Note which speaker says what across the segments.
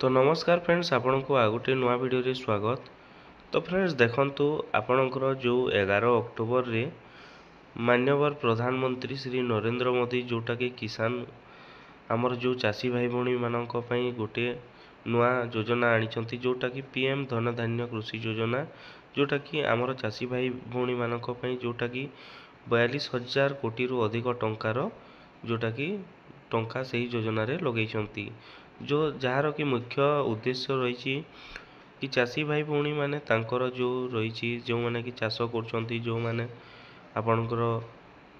Speaker 1: तो नमस्कार फ्रेंड्स, आपण को आ गोटे नुआ वीडियो रे स्वागत। तो फ्रेंड्स देखंतु आपणकर जो 11 अक्टोबर रे माननीय प्रधानमंत्री श्री नरेंद्र मोदी जोटा कि किसान आमर जो चाषी भाई भौणी मानक पई गोटे नुआ योजना आनिछंती जोटा कि पीएम धन धान्य कृषि योजना, जोटा कि आमर चाषी भाई भौणी मानक पई जोटा कि 42,000 कोटी रु अधिक टंकार जोटा कि टंका सही योजना रे लगेइछंती। जो जार कि मुख्य उद्देश्य रही कि चाषी भाई भौणी माने तांकर जो रही जो माने कि चाष करछंती, जो माने आपणकर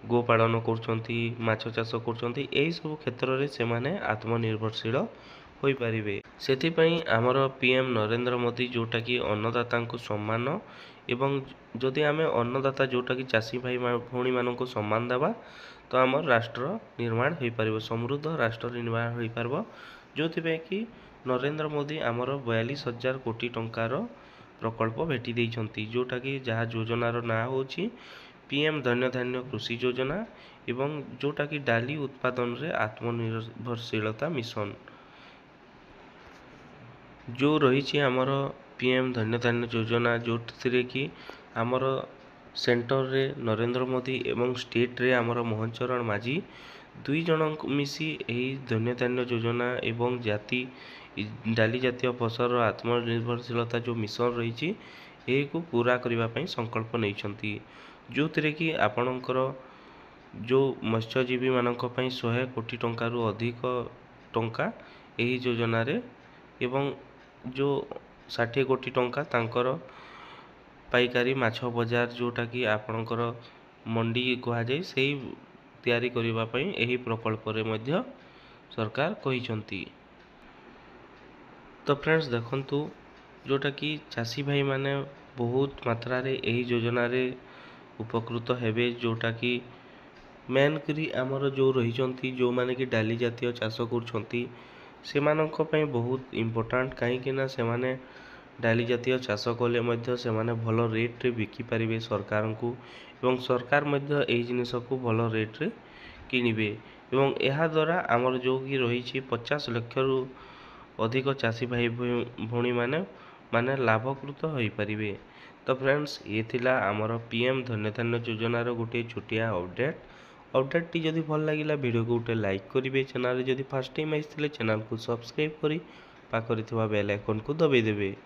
Speaker 1: गो पालन करछंती, माछ चाष करछंती, एही सब क्षेत्र रे से माने आत्मनिर्भरशील होई परिबे। सेथि पई हमर पीएम नरेंद्र मोदी जोटा कि अन्नदाता को सम्मान एवं जदि आमे अन्नदाता जोटा कि चाषी भाई भौणी मानक सम्मान देबा तो आमर राष्ट्र निर्माण होई परिबो, समृद्ध राष्ट्र निर्माण होई परबो। जोथिबे कि नरेंद्र मोदी आमर 42,000 कोटी टंकार प्रकल्प भेटी देइछंती, जोटा कि जहाँ योजनार ना होची पीएम धन्य धान्य कृषि योजना एवं जोटा कि डाली उत्पादन रे आत्मनिर्भरशीलता मिशन जो रही आमर पीएम धन्य धान्य योजना, जो कि आमर सेंटर रे नरेंद्र मोदी एवं स्टेट रे आमर मोहन चरण माझी दुई जन मिसी एही धन्य धान्य योजना एवं जाति डाली जातीय फसल आत्मनिर्भरशीलता जो मिशन रही को पूरा करने पई संकल्प नहीं, जो कि आपणकर जो मत्स्यजीवी मानक पई 100 कोटी टंका रु अधिक टंका एही योजना रे एवं जो 60 कोटी टंका तांकर पाइकारी माछ बजार जोटा कि आपणकर मंडी कहा जाय से तैयारी करबा पई एही प्रकल्प रे मध्य सरकार कहिसंती। तो फ्रेंड्स देखंतु जोटा कि चाषी भाई माने बहुत मात्रा रे एही योजना रे उपकृत हेबे, जोटा कि मेन करी आमर जो रहिसंती जो माने कि डाली जातीय चाष करछंती से मानक पई बहुत इम्पोर्टेंट, कहीं ना से माने डाली जातीय चाष कले मध्य से माने भल रेट रे बिकी पारिबे सरकार को, एवं सरकार मध्य एही जिनिस को भल रेट रे किनिबे एवं एहा द्वारा आमर जो कि रही 50 लाख रु अधिक चाषी भाई भौणी माने लाभकृत होई परिबे। तो फ्रेंड्स ये थिला आमर पीएम धन्य धान्य योजनार गोटे छोटिया अपडेट टी जदि भल लागिला वीडियो को गोटे लाइक करिवे, चैनल रे जदि फर्स्ट टाइम आइथिले चैनल को सब्सक्राइब करी पाखरे थिबा बेल आइकन को दबाई देबे।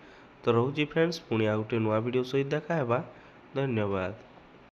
Speaker 1: तो रहूची फ्रेंड्स, पुणी आ गोटे नुआ वीडियो सहित देखा हेबा। धन्यवाद।